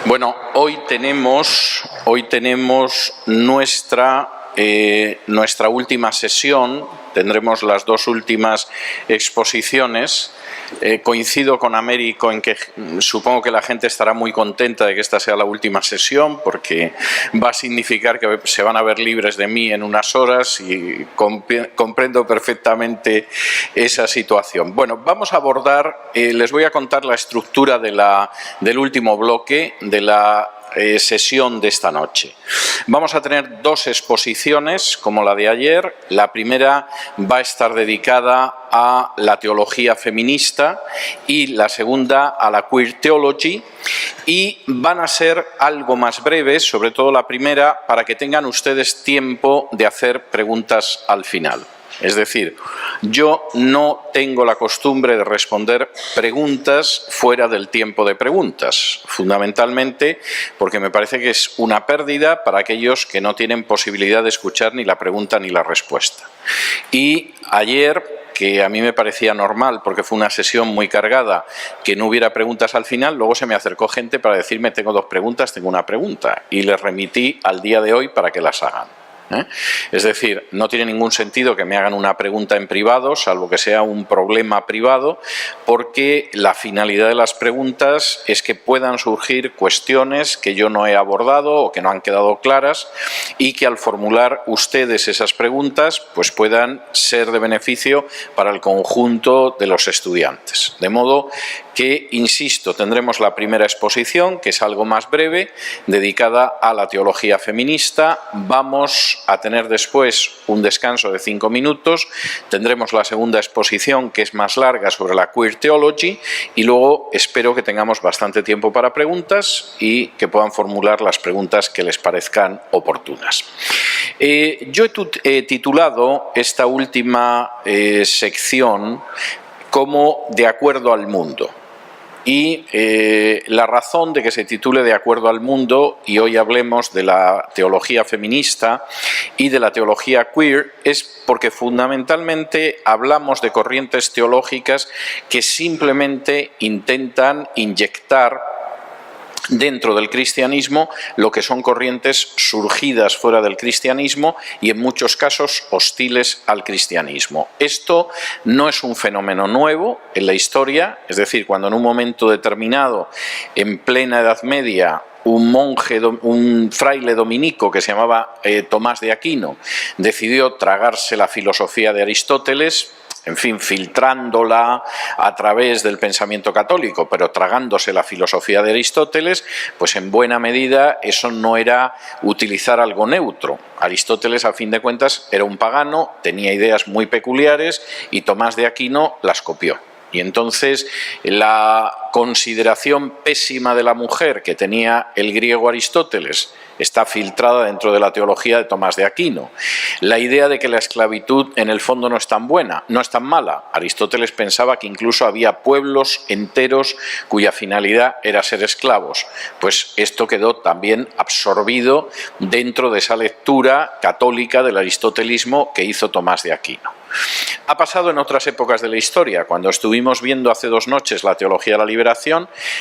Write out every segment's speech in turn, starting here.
Bueno, hoy tenemos nuestra última sesión. Tendremos las dos últimas exposiciones. Coincido con Américo en que supongo que la gente estará muy contenta de que esta sea la última sesión, porque va a significar que se van a ver libres de mí en unas horas y comprendo perfectamente esa situación. Bueno, vamos a abordar, les voy a contar la estructura del último bloque de la sesión de esta noche. Vamos a tener dos exposiciones como la de ayer. La primera va a estar dedicada a la teología feminista y la segunda a la queer theology, y van a ser algo más breves, sobre todo la primera, para que tengan ustedes tiempo de hacer preguntas al final. Es decir, yo no tengo la costumbre de responder preguntas fuera del tiempo de preguntas, fundamentalmente porque me parece que es una pérdida para aquellos que no tienen posibilidad de escuchar ni la pregunta ni la respuesta. Y ayer, que a mí me parecía normal porque fue una sesión muy cargada, que no hubiera preguntas al final, luego se me acercó gente para decirme tengo dos preguntas, tengo una pregunta, y les remití al día de hoy para que las hagan. Es decir, no tiene ningún sentido que me hagan una pregunta en privado, salvo que sea un problema privado, porque la finalidad de las preguntas es que puedan surgir cuestiones que yo no he abordado o que no han quedado claras, y que al formular ustedes esas preguntas pues puedan ser de beneficio para el conjunto de los estudiantes. De modo que, insisto, tendremos la primera exposición, que es algo más breve, dedicada a la teología feminista. Vamos a tener después un descanso de 5 minutos, tendremos la segunda exposición, que es más larga, sobre la queer theology, y luego espero que tengamos bastante tiempo para preguntas y que puedan formular las preguntas que les parezcan oportunas. Yo he titulado esta última sección como De acuerdo al mundo. Y la razón de que se titule De acuerdo al mundo y hoy hablemos de la teología feminista y de la teología queer es porque fundamentalmente hablamos de corrientes teológicas que simplemente intentan inyectar dentro del cristianismo lo que son corrientes surgidas fuera del cristianismo y en muchos casos hostiles al cristianismo. Esto no es un fenómeno nuevo en la historia, es decir, cuando en un momento determinado, en plena Edad Media, un fraile dominico que se llamaba Tomás de Aquino decidió tragarse la filosofía de Aristóteles, en fin, filtrándola a través del pensamiento católico, pero tragándose la filosofía de Aristóteles, pues en buena medida eso no era utilizar algo neutro. Aristóteles, a fin de cuentas, era un pagano, tenía ideas muy peculiares y Tomás de Aquino las copió. Y entonces la consideración pésima de la mujer que tenía el griego Aristóteles está filtrada dentro de la teología de Tomás de Aquino. La idea de que la esclavitud en el fondo no es tan buena, no es tan mala. Aristóteles pensaba que incluso había pueblos enteros cuya finalidad era ser esclavos. Pues esto quedó también absorbido dentro de esa lectura católica del aristotelismo que hizo Tomás de Aquino. Ha pasado en otras épocas de la historia. Cuando estuvimos viendo hace 2 noches la teología de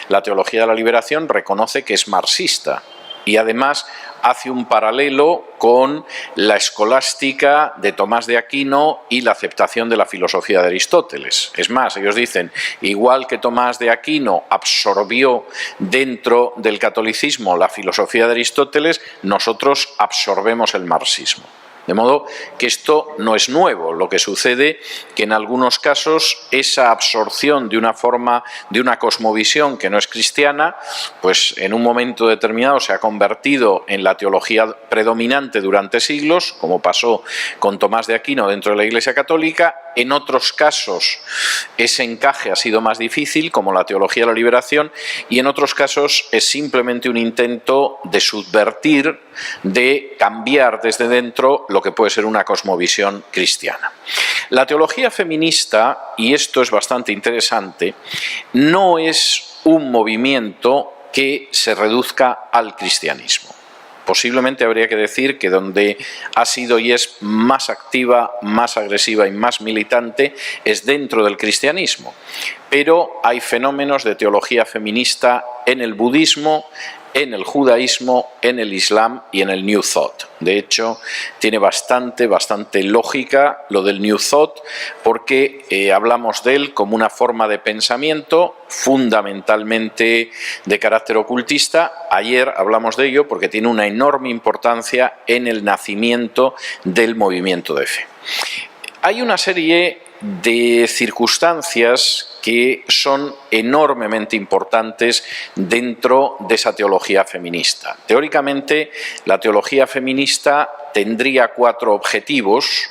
la teología de la liberación reconoce que es marxista y además hace un paralelo con la escolástica de Tomás de Aquino y la aceptación de la filosofía de Aristóteles. Es más, ellos dicen, igual que Tomás de Aquino absorbió dentro del catolicismo la filosofía de Aristóteles, nosotros absorbemos el marxismo. De modo que esto no es nuevo. Lo que sucede que en algunos casos esa absorción de una forma, de una cosmovisión que no es cristiana, pues en un momento determinado se ha convertido en la teología predominante durante siglos, como pasó con Tomás de Aquino dentro de la Iglesia Católica. En otros casos ese encaje ha sido más difícil, como la teología de la liberación, y en otros casos es simplemente un intento de subvertir, de cambiar desde dentro lo que puede ser una cosmovisión cristiana. La teología feminista, y esto es bastante interesante, no es un movimiento que se reduzca al cristianismo. Posiblemente habría que decir que donde ha sido y es más activa, más agresiva y más militante es dentro del cristianismo. Pero hay fenómenos de teología feminista en el budismo, en el judaísmo, en el islam y en el New Thought. De hecho, tiene bastante lógica lo del New Thought, porque hablamos de él como una forma de pensamiento fundamentalmente de carácter ocultista. Ayer hablamos de ello porque tiene una enorme importancia en el nacimiento del movimiento de fe. Hay una serie de circunstancias que son enormemente importantes dentro de esa teología feminista. Teóricamente, la teología feminista tendría 4 objetivos,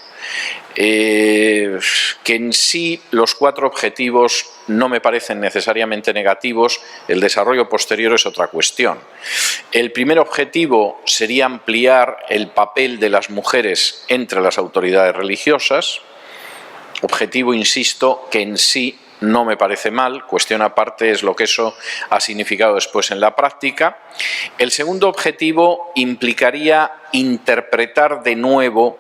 que en sí los 4 objetivos no me parecen necesariamente negativos, el desarrollo posterior es otra cuestión. El primer objetivo sería ampliar el papel de las mujeres entre las autoridades religiosas, objetivo, insisto, que en sí no me parece mal, cuestión aparte es lo que eso ha significado después en la práctica. El segundo objetivo implicaría interpretar de nuevo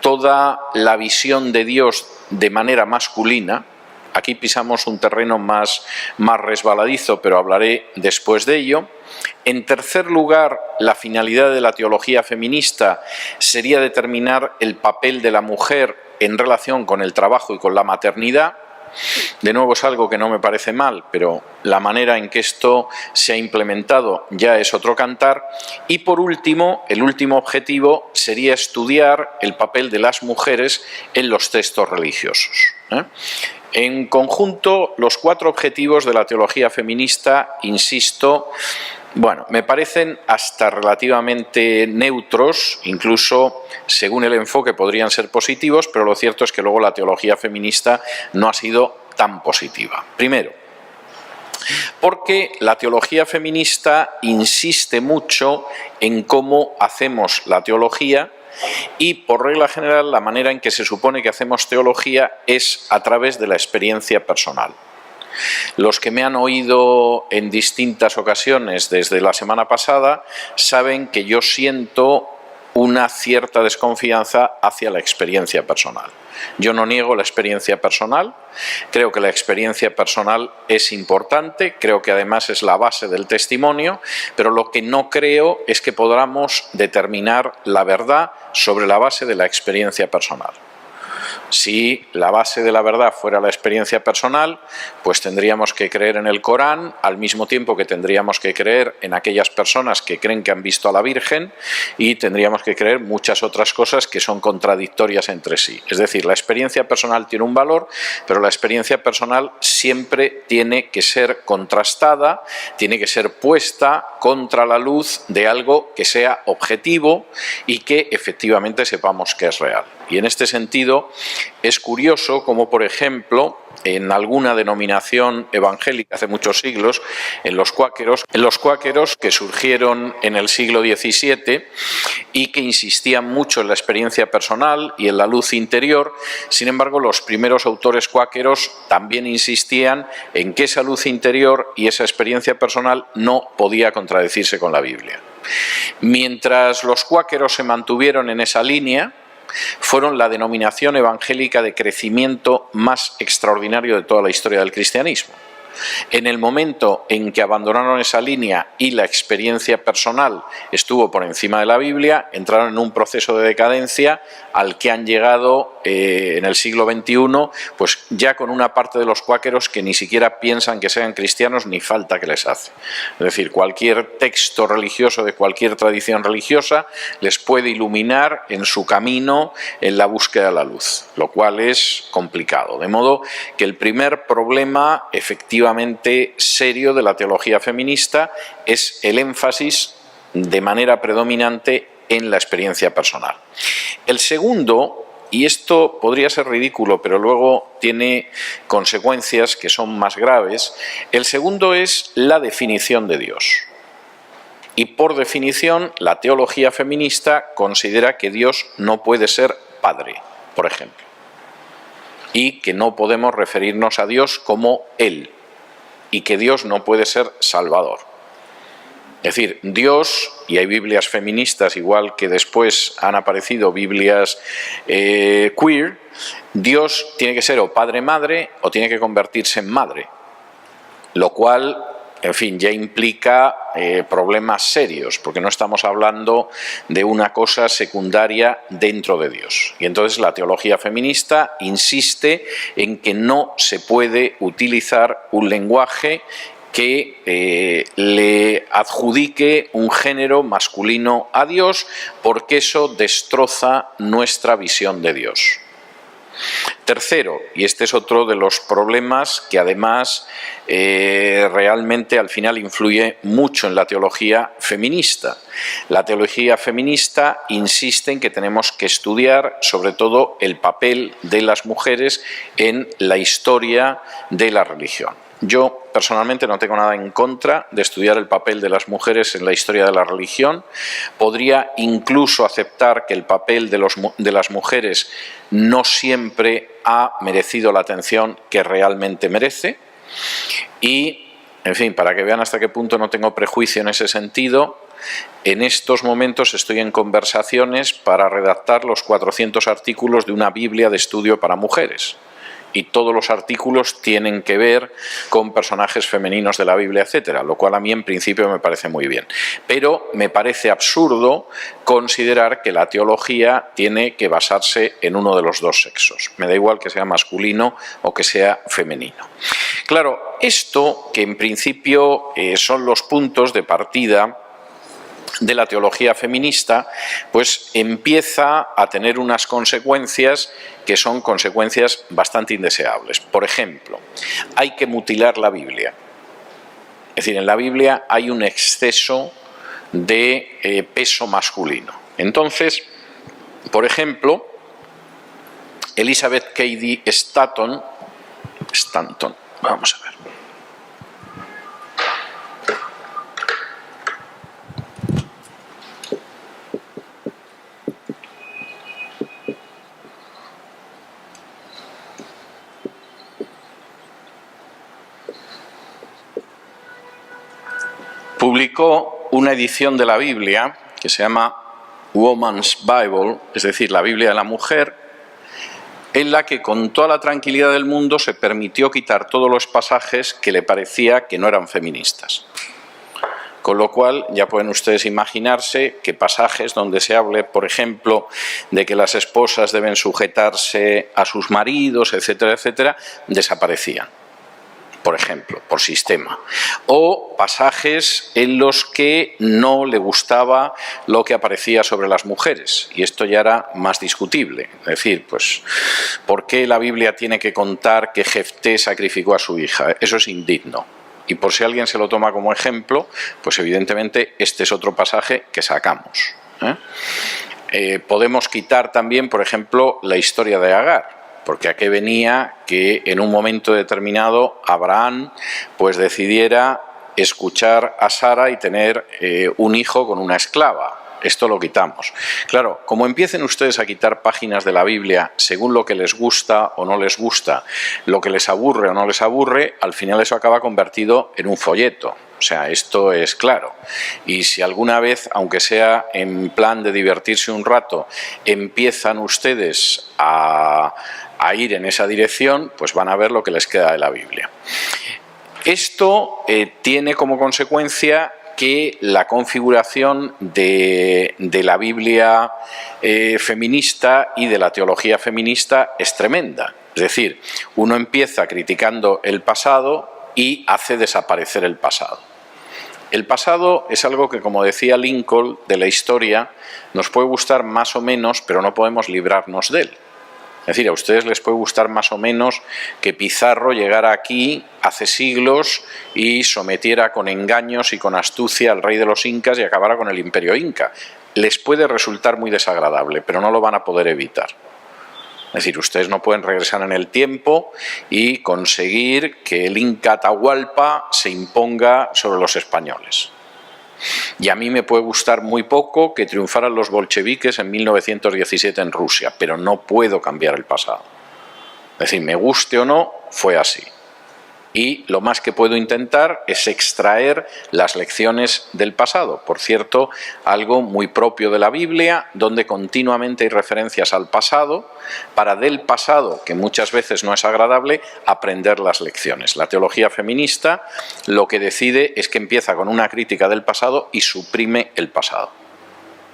toda la visión de Dios de manera masculina. Aquí pisamos un terreno más resbaladizo, pero hablaré después de ello. En tercer lugar, la finalidad de la teología feminista sería determinar el papel de la mujer en relación con el trabajo y con la maternidad. De nuevo es algo que no me parece mal, pero la manera en que esto se ha implementado ya es otro cantar. Y por último, el último objetivo sería estudiar el papel de las mujeres en los textos religiosos. En conjunto, los 4 objetivos de la teología feminista, insisto, bueno, me parecen hasta relativamente neutros, incluso según el enfoque podrían ser positivos, pero lo cierto es que luego la teología feminista no ha sido tan positiva. Primero, porque la teología feminista insiste mucho en cómo hacemos la teología y, por regla general, la manera en que se supone que hacemos teología es a través de la experiencia personal. Los que me han oído en distintas ocasiones desde la semana pasada saben que yo siento una cierta desconfianza hacia la experiencia personal. Yo no niego la experiencia personal, creo que la experiencia personal es importante, creo que además es la base del testimonio, pero lo que no creo es que podamos determinar la verdad sobre la base de la experiencia personal. Si la base de la verdad fuera la experiencia personal, pues tendríamos que creer en el Corán, al mismo tiempo que tendríamos que creer en aquellas personas que creen que han visto a la Virgen, y tendríamos que creer muchas otras cosas que son contradictorias entre sí. Es decir, la experiencia personal tiene un valor, pero la experiencia personal siempre tiene que ser contrastada, tiene que ser puesta contra la luz de algo que sea objetivo y que efectivamente sepamos que es real. Y en este sentido es curioso como, por ejemplo, en alguna denominación evangélica hace muchos siglos, en los cuáqueros que surgieron en el siglo XVII y que insistían mucho en la experiencia personal y en la luz interior. Sin embargo, los primeros autores cuáqueros también insistían en que esa luz interior y esa experiencia personal no podía contradecirse con la Biblia. Mientras los cuáqueros se mantuvieron en esa línea, fueron la denominación evangélica de crecimiento más extraordinario de toda la historia del cristianismo. En el momento en que abandonaron esa línea y la experiencia personal estuvo por encima de la Biblia, entraron en un proceso de decadencia al que han llegado en el siglo XXI, pues ya con una parte de los cuáqueros que ni siquiera piensan que sean cristianos, ni falta que les hace. Es decir, cualquier texto religioso de cualquier tradición religiosa les puede iluminar en su camino en la búsqueda de la luz, lo cual es complicado. De modo que el primer problema efectivamente serio de la teología feminista es el énfasis de manera predominante en la experiencia personal. El segundo, y esto podría ser ridículo, pero luego tiene consecuencias que son más graves, el segundo es la definición de Dios. Y por definición, la teología feminista considera que Dios no puede ser padre, por ejemplo, y que no podemos referirnos a Dios como Él, y que Dios no puede ser salvador. Es decir, Dios, y hay Biblias feministas igual que después han aparecido Biblias queer, Dios tiene que ser o padre-madre o tiene que convertirse en madre, lo cual en fin, ya implica problemas serios, porque no estamos hablando de una cosa secundaria dentro de Dios. Y entonces la teología feminista insiste en que no se puede utilizar un lenguaje que le adjudique un género masculino a Dios, porque eso destroza nuestra visión de Dios. Tercero, y este es otro de los problemas que además realmente al final influye mucho en la teología feminista. La teología feminista insiste en que tenemos que estudiar sobre todo el papel de las mujeres en la historia de la religión. Yo personalmente no tengo nada en contra de estudiar el papel de las mujeres en la historia de la religión. Podría incluso aceptar que el papel de las mujeres no siempre ha merecido la atención que realmente merece. Y, en fin, para que vean hasta qué punto no tengo prejuicio en ese sentido, en estos momentos estoy en conversaciones para redactar los 400 artículos de una Biblia de estudio para mujeres. Y todos los artículos tienen que ver con personajes femeninos de la Biblia, etcétera, lo cual a mí en principio me parece muy bien. Pero me parece absurdo considerar que la teología tiene que basarse en uno de los dos sexos. Me da igual que sea masculino o que sea femenino. Claro, esto que en principio son los puntos de partida de la teología feminista, pues empieza a tener unas consecuencias que son consecuencias bastante indeseables. Por ejemplo, hay que mutilar la Biblia. Es decir, en la Biblia hay un exceso de peso masculino. Entonces, por ejemplo, Elizabeth Cady Stanton, vamos a ver. Publicó una edición de la Biblia que se llama Woman's Bible, es decir, la Biblia de la mujer, en la que con toda la tranquilidad del mundo se permitió quitar todos los pasajes que le parecía que no eran feministas. Con lo cual ya pueden ustedes imaginarse que pasajes donde se hable, por ejemplo, de que las esposas deben sujetarse a sus maridos, etcétera, etcétera, desaparecían. Por ejemplo, por sistema, o pasajes en los que no le gustaba lo que aparecía sobre las mujeres, y esto ya era más discutible, es decir, pues, ¿por qué la Biblia tiene que contar que Jefté sacrificó a su hija? Eso es indigno, y por si alguien se lo toma como ejemplo, pues evidentemente este es otro pasaje que sacamos. Podemos quitar también, por ejemplo, la historia de Agar, porque a qué venía que en un momento determinado Abraham pues decidiera escuchar a Sara y tener un hijo con una esclava. Esto lo quitamos. Claro, como empiecen ustedes a quitar páginas de la Biblia según lo que les gusta o no les gusta, lo que les aburre o no les aburre, al final eso acaba convertido en un folleto. O sea, esto es claro. Y si alguna vez, aunque sea en plan de divertirse un rato, empiezan ustedes a ir en esa dirección, pues van a ver lo que les queda de la Biblia. Esto tiene como consecuencia que la configuración de la Biblia feminista y de la teología feminista es tremenda. Es decir, uno empieza criticando el pasado y hace desaparecer el pasado. El pasado es algo que, como decía Lincoln, de la historia, nos puede gustar más o menos, pero no podemos librarnos de él. Es decir, a ustedes les puede gustar más o menos que Pizarro llegara aquí hace siglos y sometiera con engaños y con astucia al rey de los incas y acabara con el imperio inca. Les puede resultar muy desagradable, pero no lo van a poder evitar. Es decir, ustedes no pueden regresar en el tiempo y conseguir que el Inca Atahualpa se imponga sobre los españoles. Y a mí me puede gustar muy poco que triunfaran los bolcheviques en 1917 en Rusia, pero no puedo cambiar el pasado. Es decir, me guste o no, fue así. Y lo más que puedo intentar es extraer las lecciones del pasado. Por cierto, algo muy propio de la Biblia, donde continuamente hay referencias al pasado, para del pasado, que muchas veces no es agradable, aprender las lecciones. La teología feminista lo que decide es que empieza con una crítica del pasado y suprime el pasado.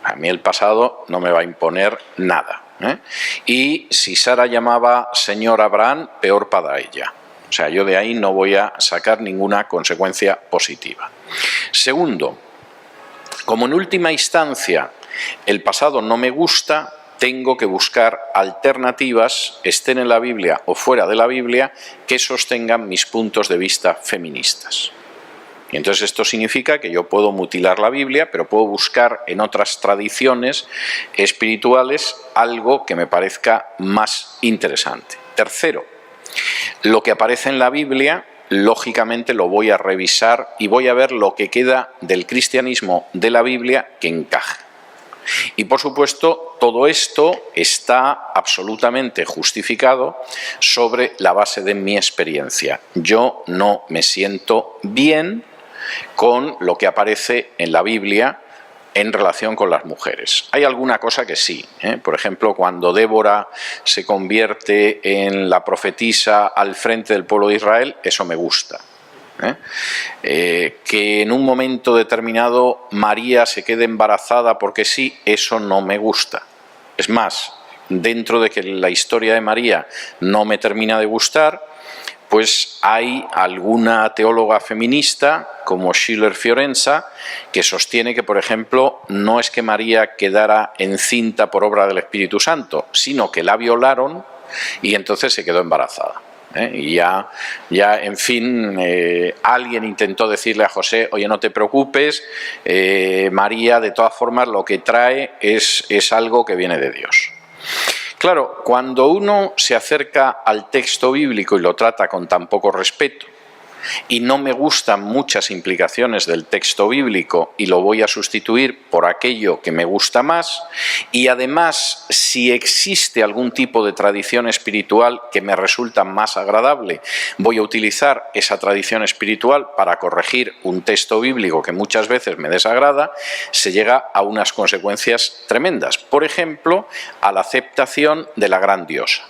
A mí el pasado no me va a imponer nada, ¿eh? Y si Sara llamaba Señor Abraham, peor para ella. O sea, yo de ahí no voy a sacar ninguna consecuencia positiva. Segundo, como en última instancia el pasado no me gusta, tengo que buscar alternativas, estén en la Biblia o fuera de la Biblia, que sostengan mis puntos de vista feministas. Y entonces esto significa que yo puedo mutilar la Biblia, pero puedo buscar en otras tradiciones espirituales algo que me parezca más interesante. Tercero, lo que aparece en la Biblia, lógicamente lo voy a revisar y voy a ver lo que queda del cristianismo de la Biblia que encaje. Y por supuesto, todo esto está absolutamente justificado sobre la base de mi experiencia. Yo no me siento bien con lo que aparece en la Biblia en relación con las mujeres. Hay alguna cosa que sí, ¿eh? Por ejemplo, cuando Débora se convierte en la profetisa al frente del pueblo de Israel, eso me gusta. Que en un momento determinado María se quede embarazada porque sí, eso no me gusta. Es más, dentro de que la historia de María no me termina de gustar, pues hay alguna teóloga feminista, como Schiller Fiorenza, que sostiene que, por ejemplo, no es que María quedara encinta por obra del Espíritu Santo, sino que la violaron y entonces se quedó embarazada. Y ya en fin, alguien intentó decirle a José, oye, no te preocupes, María de todas formas lo que trae es algo que viene de Dios. Claro, cuando uno se acerca al texto bíblico y lo trata con tan poco respeto, y no me gustan muchas implicaciones del texto bíblico y lo voy a sustituir por aquello que me gusta más, y además si existe algún tipo de tradición espiritual que me resulta más agradable, voy a utilizar esa tradición espiritual para corregir un texto bíblico que muchas veces me desagrada, se llega a unas consecuencias tremendas. Por ejemplo, a la aceptación de la gran diosa.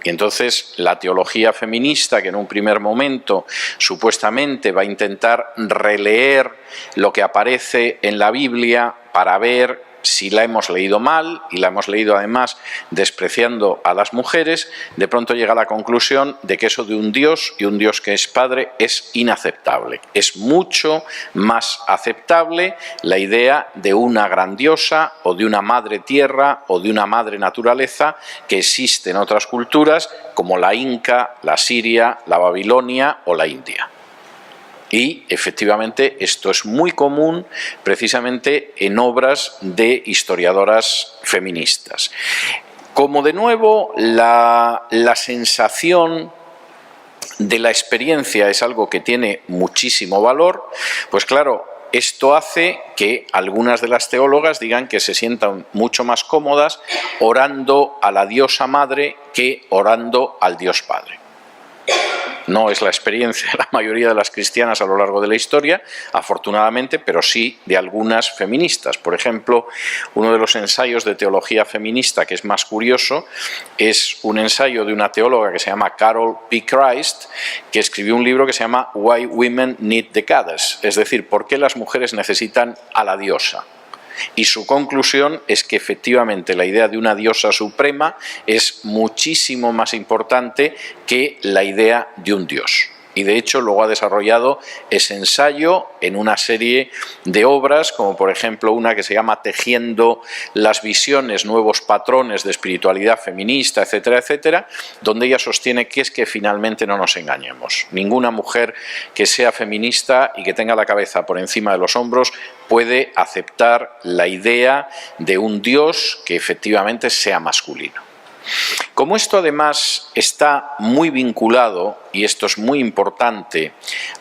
Y entonces la teología feminista, que en un primer momento supuestamente va a intentar releer lo que aparece en la Biblia para ver si la hemos leído mal, y la hemos leído además despreciando a las mujeres, de pronto llega a la conclusión de que eso de un Dios y un Dios que es Padre es inaceptable. Es mucho más aceptable la idea de una gran diosa o de una madre tierra o de una madre naturaleza que existe en otras culturas como la Inca, la Siria, la Babilonia o la India. Y efectivamente esto es muy común precisamente en obras de historiadoras feministas. Como de nuevo la sensación de la experiencia es algo que tiene muchísimo valor, pues claro, esto hace que algunas de las teólogas digan que se sientan mucho más cómodas orando a la diosa madre que orando al Dios Padre. No es la experiencia de la mayoría de las cristianas a lo largo de la historia, afortunadamente, pero sí de algunas feministas. Por ejemplo, uno de los ensayos de teología feminista que es más curioso es un ensayo de una teóloga que se llama Carol P. Christ, que escribió un libro que se llama Why Women Need the Goddess, es decir, ¿por qué las mujeres necesitan a la diosa? Y su conclusión es que efectivamente la idea de una diosa suprema es muchísimo más importante que la idea de un dios. Y de hecho luego ha desarrollado ese ensayo en una serie de obras, como por ejemplo una que se llama Tejiendo las visiones, nuevos patrones de espiritualidad feminista, etcétera, etcétera, donde ella sostiene que es que finalmente no nos engañemos. Ninguna mujer que sea feminista y que tenga la cabeza por encima de los hombros puede aceptar la idea de un Dios que efectivamente sea masculino. Como esto además está muy vinculado, y esto es muy importante,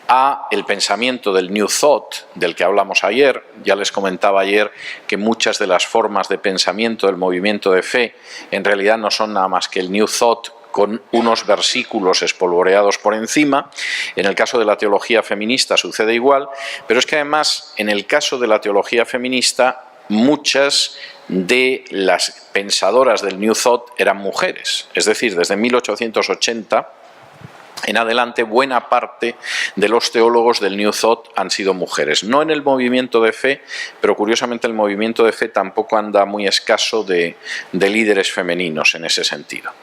a el pensamiento del New Thought, del que hablamos ayer, ya les comentaba ayer que muchas de las formas de pensamiento del movimiento de fe en realidad no son nada más que el New Thought con unos versículos espolvoreados por encima. En el caso de la teología feminista sucede igual, pero es que además en el caso de la teología feminista muchas de las pensadoras del New Thought eran mujeres, es decir, desde 1880 en adelante buena parte de los teólogos del New Thought han sido mujeres. No en el movimiento de fe, pero curiosamente el movimiento de fe tampoco anda muy escaso de líderes femeninos en ese sentido.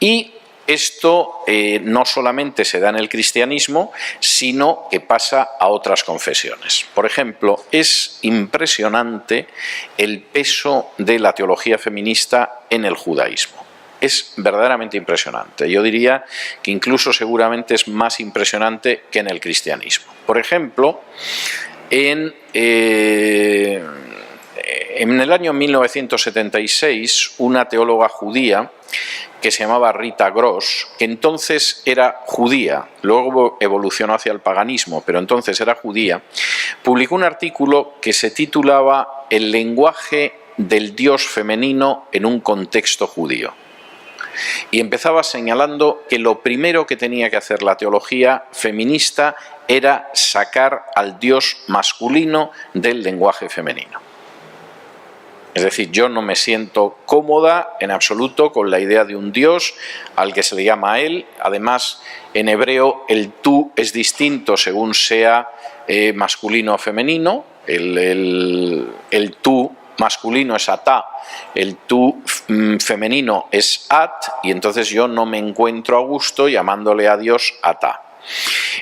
Y esto no solamente se da en el cristianismo, sino que pasa a otras confesiones. Por ejemplo, es impresionante el peso de la teología feminista en el judaísmo. Es verdaderamente impresionante. Yo diría que incluso seguramente es más impresionante que en el cristianismo. Por ejemplo, en el año 1976, una teóloga judía que se llamaba Rita Gross, que entonces era judía, luego evolucionó hacia el paganismo, pero entonces era judía, publicó un artículo que se titulaba El lenguaje del Dios femenino en un contexto judío. Y empezaba señalando que lo primero que tenía que hacer la teología feminista era sacar al Dios masculino del lenguaje femenino. Es decir, yo no me siento cómoda en absoluto con la idea de un Dios al que se le llama él. Además, en hebreo el tú es distinto según sea masculino o femenino. El tú masculino es atá, el tú femenino es at, y entonces yo no me encuentro a gusto llamándole a Dios atá.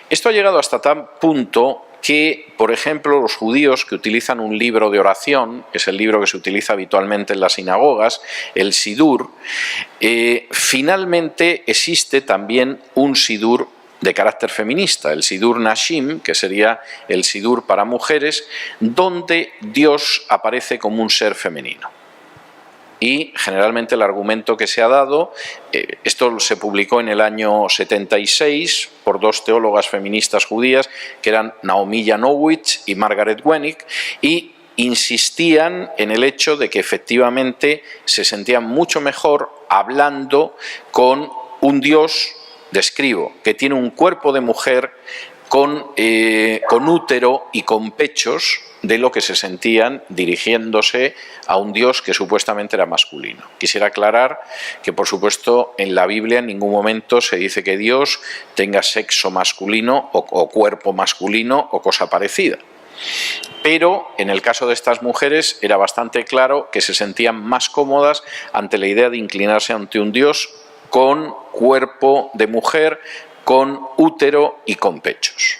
Esto ha llegado hasta tal punto que, por ejemplo, los judíos que utilizan un libro de oración, que es el libro que se utiliza habitualmente en las sinagogas, el Sidur, finalmente existe también un Sidur de carácter feminista, el Sidur Nashim, que sería el Sidur para mujeres, donde Dios aparece como un ser femenino. Y generalmente el argumento que se ha dado, esto se publicó en el año 76 por dos teólogas feministas judías, que eran Naomi Janowitz y Margaret Wenig, y insistían en el hecho de que efectivamente se sentían mucho mejor hablando con un Dios, describo, que tiene un cuerpo de mujer con útero y con pechos, de lo que se sentían dirigiéndose a un Dios que supuestamente era masculino. Quisiera aclarar que, por supuesto, en la Biblia en ningún momento se dice que Dios tenga sexo masculino o cuerpo masculino o cosa parecida. Pero en el caso de estas mujeres era bastante claro que se sentían más cómodas ante la idea de inclinarse ante un Dios con cuerpo de mujer, con útero y con pechos.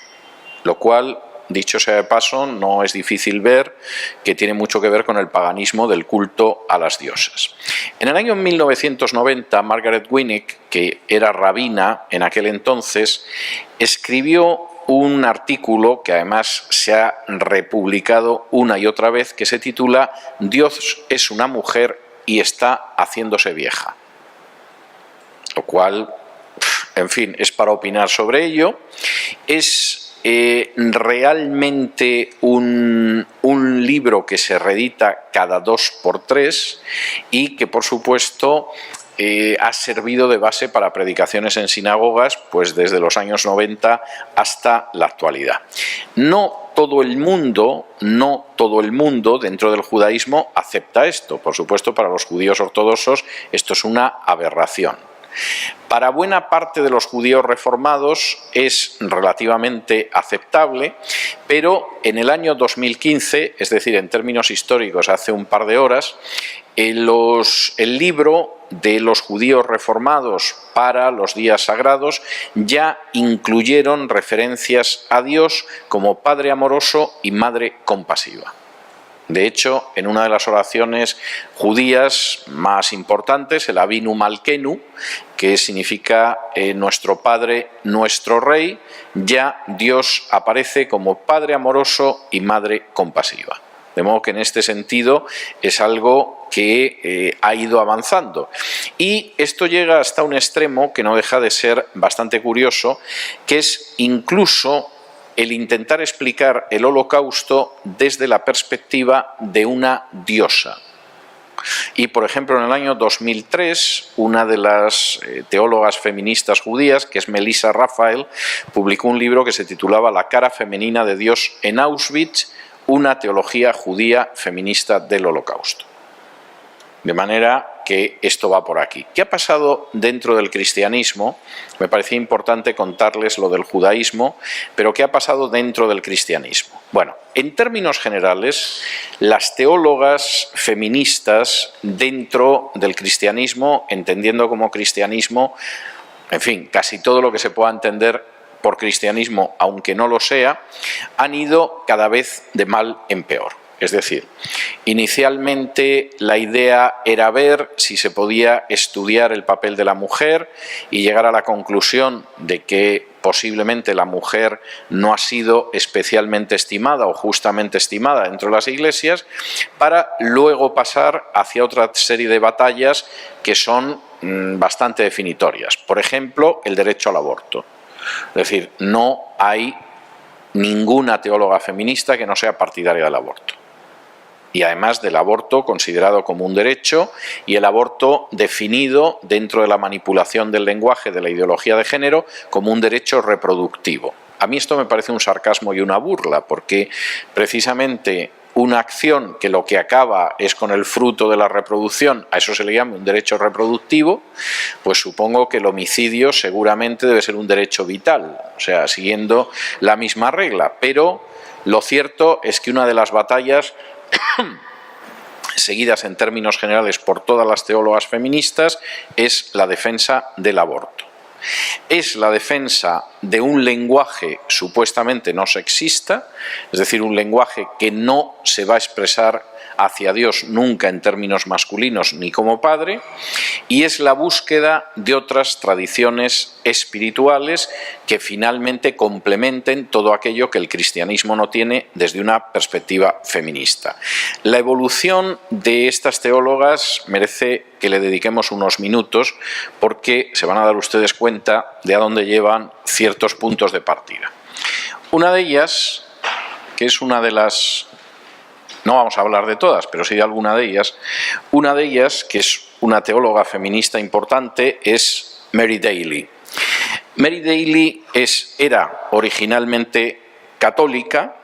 Lo cual, dicho sea de paso, no es difícil ver que tiene mucho que ver con el paganismo del culto a las diosas. En el año 1990, Margaret Wenig, que era rabina en aquel entonces, escribió un artículo que además se ha republicado una y otra vez, que se titula Dios es una mujer y está haciéndose vieja. Lo cual, en fin, es para opinar sobre ello. Es realmente un libro que se reedita cada 2 por 3 y que, por supuesto, ha servido de base para predicaciones en sinagogas pues desde los años 90 hasta la actualidad. No todo el mundo dentro del judaísmo acepta esto. Por supuesto, para los judíos ortodoxos esto es una aberración. Para buena parte de los judíos reformados es relativamente aceptable, pero en el año 2015, es decir, en términos históricos hace un par de horas, el libro de los judíos reformados para los días sagrados ya incluyeron referencias a Dios como Padre amoroso y Madre compasiva. De hecho, en una de las oraciones judías más importantes, el Avinu Malkenu, que significa nuestro Padre, nuestro Rey, ya Dios aparece como Padre amoroso y Madre compasiva. De modo que en este sentido es algo que ha ido avanzando. Y esto llega hasta un extremo que no deja de ser bastante curioso, que es incluso el intentar explicar el Holocausto desde la perspectiva de una diosa. Y, por ejemplo, en el año 2003, una de las teólogas feministas judías, que es Melissa Raphael, publicó un libro que se titulaba La cara femenina de Dios en Auschwitz, una teología judía feminista del Holocausto. De manera que esto va por aquí. ¿Qué ha pasado dentro del cristianismo? Me parecía importante contarles lo del judaísmo, pero ¿qué ha pasado dentro del cristianismo? Bueno, en términos generales, las teólogas feministas dentro del cristianismo, entendiendo como cristianismo, en fin, casi todo lo que se pueda entender por cristianismo, aunque no lo sea, han ido cada vez de mal en peor. Es decir, inicialmente la idea era ver si se podía estudiar el papel de la mujer y llegar a la conclusión de que posiblemente la mujer no ha sido especialmente estimada o justamente estimada dentro de las iglesias, para luego pasar hacia otra serie de batallas que son bastante definitorias. Por ejemplo, el derecho al aborto. Es decir, no hay ninguna teóloga feminista que no sea partidaria del aborto. Y además del aborto considerado como un derecho y el aborto definido dentro de la manipulación del lenguaje de la ideología de género como un derecho reproductivo. A mí esto me parece un sarcasmo y una burla, porque precisamente una acción que lo que acaba es con el fruto de la reproducción, a eso se le llama un derecho reproductivo, pues supongo que el homicidio seguramente debe ser un derecho vital, o sea, siguiendo la misma regla. Pero lo cierto es que una de las batallas seguidas en términos generales por todas las teólogas feministas es la defensa del aborto. Es la defensa de un lenguaje supuestamente no sexista, es decir, un lenguaje que no se va a expresar hacia Dios nunca en términos masculinos ni como padre, y es la búsqueda de otras tradiciones espirituales que finalmente complementen todo aquello que el cristianismo no tiene desde una perspectiva feminista. La evolución de estas teólogas merece que le dediquemos unos minutos, porque se van a dar ustedes cuenta de a dónde llevan ciertos puntos de partida. Una de ellas, que es una de las... No vamos a hablar de todas, pero sí de alguna de ellas. Una de ellas, que es una teóloga feminista importante, es Mary Daly. Mary Daly era originalmente católica,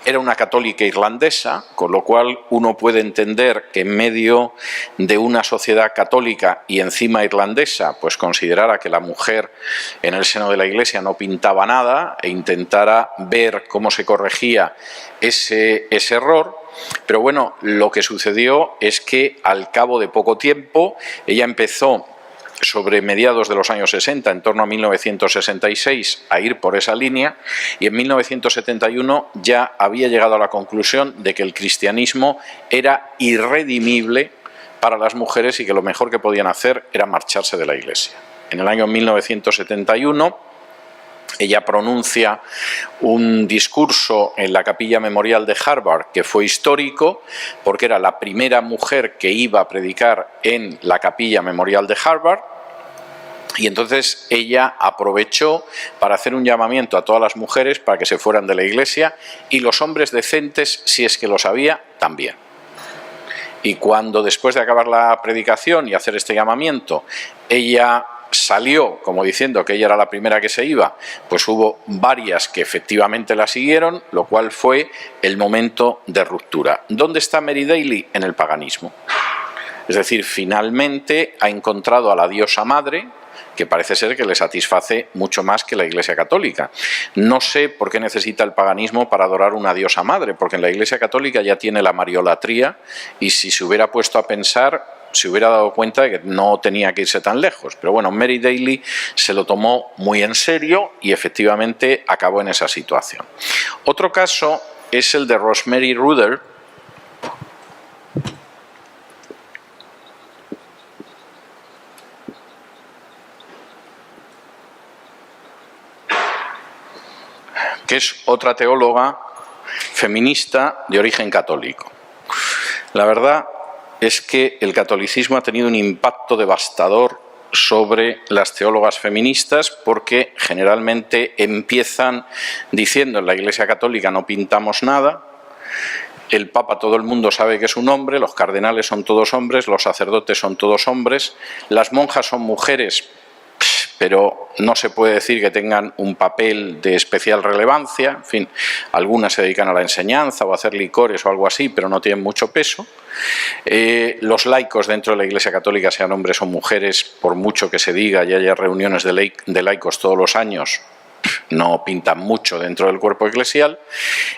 era una católica irlandesa, con lo cual uno puede entender que en medio de una sociedad católica y encima irlandesa, pues considerara que la mujer en el seno de la Iglesia no pintaba nada e intentara ver cómo se corregía ese error. Pero bueno, lo que sucedió es que al cabo de poco tiempo ella empezó, sobre mediados de los años 60, en torno a 1966, a ir por esa línea, y en 1971 ya había llegado a la conclusión de que el cristianismo era irredimible para las mujeres y que lo mejor que podían hacer era marcharse de la Iglesia. En el año 1971 ella pronuncia un discurso en la Capilla Memorial de Harvard que fue histórico, porque era la primera mujer que iba a predicar en la Capilla Memorial de Harvard. Y entonces ella aprovechó para hacer un llamamiento a todas las mujeres para que se fueran de la Iglesia, y los hombres decentes, si es que los había, también. Y cuando, después de acabar la predicación y hacer este llamamiento, ella salió como diciendo que ella era la primera que se iba, pues hubo varias que efectivamente la siguieron, lo cual fue el momento de ruptura. ¿Dónde está Mary Daly? En el paganismo. Es decir, finalmente ha encontrado a la diosa madre, que parece ser que le satisface mucho más que la Iglesia Católica. No sé por qué necesita el paganismo para adorar una diosa madre, porque en la Iglesia Católica ya tiene la mariolatría, y si se hubiera puesto a pensar, se hubiera dado cuenta de que no tenía que irse tan lejos. Pero bueno, Mary Daly se lo tomó muy en serio y efectivamente acabó en esa situación. Otro caso es el de Rosemary Ruder, que es otra teóloga feminista de origen católico. La verdad es que el catolicismo ha tenido un impacto devastador sobre las teólogas feministas, porque generalmente empiezan diciendo: en la Iglesia Católica no pintamos nada, El Papa, todo el mundo sabe que es un hombre, los cardenales son todos hombres, los sacerdotes son todos hombres, las monjas son mujeres, pero no se puede decir que tengan un papel de especial relevancia. En fin, algunas se dedican a la enseñanza o a hacer licores o algo así, pero no tienen mucho peso. Los laicos dentro de la Iglesia Católica, sean hombres o mujeres, por mucho que se diga y haya reuniones de laicos todos los años, no pintan mucho dentro del cuerpo eclesial,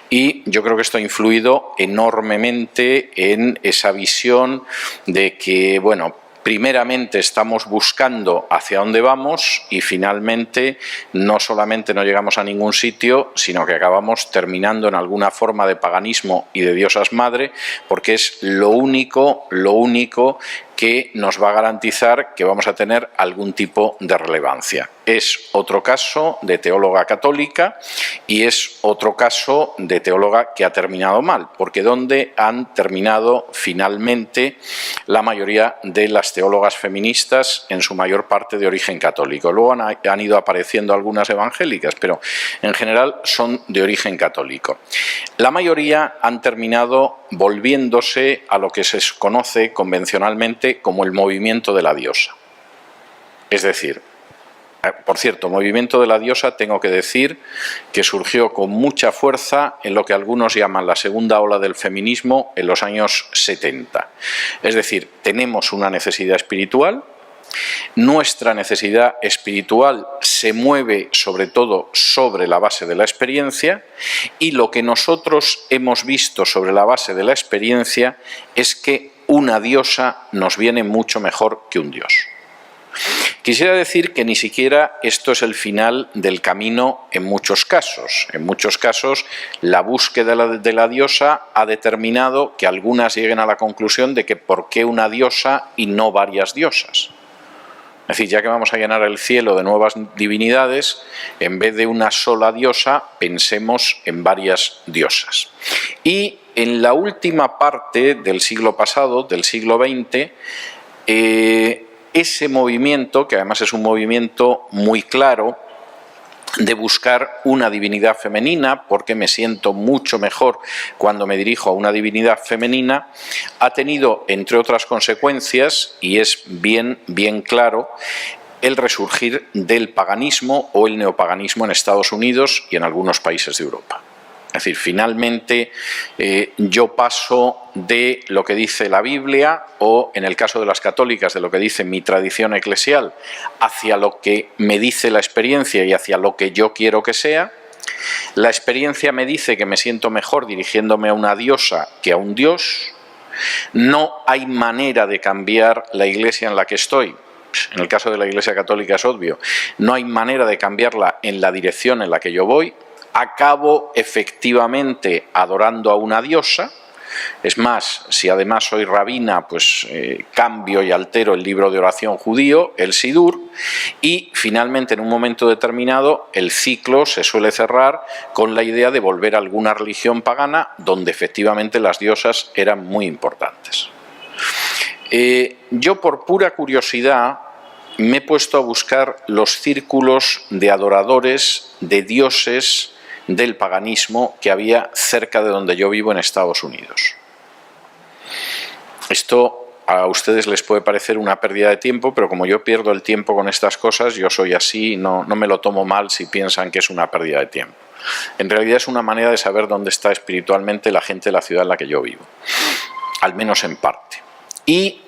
y yo creo que esto ha influido enormemente en esa visión de que, bueno, primeramente estamos buscando hacia dónde vamos y finalmente no solamente no llegamos a ningún sitio, sino que acabamos terminando en alguna forma de paganismo y de diosas madre, porque es lo único que nos va a garantizar que vamos a tener algún tipo de relevancia. Es otro caso de teóloga católica y es otro caso de teóloga que ha terminado mal, porque ¿dónde han terminado finalmente la mayoría de las teólogas feministas, en su mayor parte de origen católico? Luego han ido apareciendo algunas evangélicas, pero en general son de origen católico. La mayoría han terminado volviéndose a lo que se conoce convencionalmente como el movimiento de la diosa. Es decir, por cierto, movimiento de la diosa, tengo que decir que surgió con mucha fuerza en lo que algunos llaman la segunda ola del feminismo en los años 70. Es decir, tenemos una necesidad espiritual. Nuestra necesidad espiritual se mueve sobre todo sobre la base de la experiencia, y lo que nosotros hemos visto sobre la base de la experiencia es que una diosa nos viene mucho mejor que un dios. Quisiera decir que ni siquiera esto es el final del camino en muchos casos. En muchos casos la búsqueda de la diosa ha determinado que algunas lleguen a la conclusión de que ¿por qué una diosa y no varias diosas? Es decir, ya que vamos a llenar el cielo de nuevas divinidades, en vez de una sola diosa, pensemos en varias diosas. Y en la última parte del siglo pasado, del siglo XX, ese movimiento, que además es un movimiento muy claro, de buscar una divinidad femenina, porque me siento mucho mejor cuando me dirijo a una divinidad femenina, ha tenido, entre otras consecuencias, y es bien claro, el resurgir del paganismo o el neopaganismo en Estados Unidos y en algunos países de Europa. Es decir, finalmente yo paso de lo que dice la Biblia, o en el caso de las católicas de lo que dice mi tradición eclesial, hacia lo que me dice la experiencia y hacia lo que yo quiero que sea. La experiencia me dice que me siento mejor dirigiéndome a una diosa que a un dios. No hay manera de cambiar la iglesia en la que estoy. En el caso de la Iglesia Católica es obvio. No hay manera de cambiarla en la dirección en la que yo voy. Acabo efectivamente adorando a una diosa. Es más, si además soy rabina, pues cambio y altero el libro de oración judío, el Sidur, y finalmente en un momento determinado el ciclo se suele cerrar con la idea de volver a alguna religión pagana donde efectivamente las diosas eran muy importantes. Yo, por pura curiosidad, me he puesto a buscar los círculos de adoradores de dioses del paganismo que había cerca de donde yo vivo en Estados Unidos. Esto a ustedes les puede parecer una pérdida de tiempo, pero como yo pierdo el tiempo con estas cosas, yo soy así, no me lo tomo mal si piensan que es una pérdida de tiempo. En realidad es una manera de saber dónde está espiritualmente la gente de la ciudad en la que yo vivo, al menos en parte. Y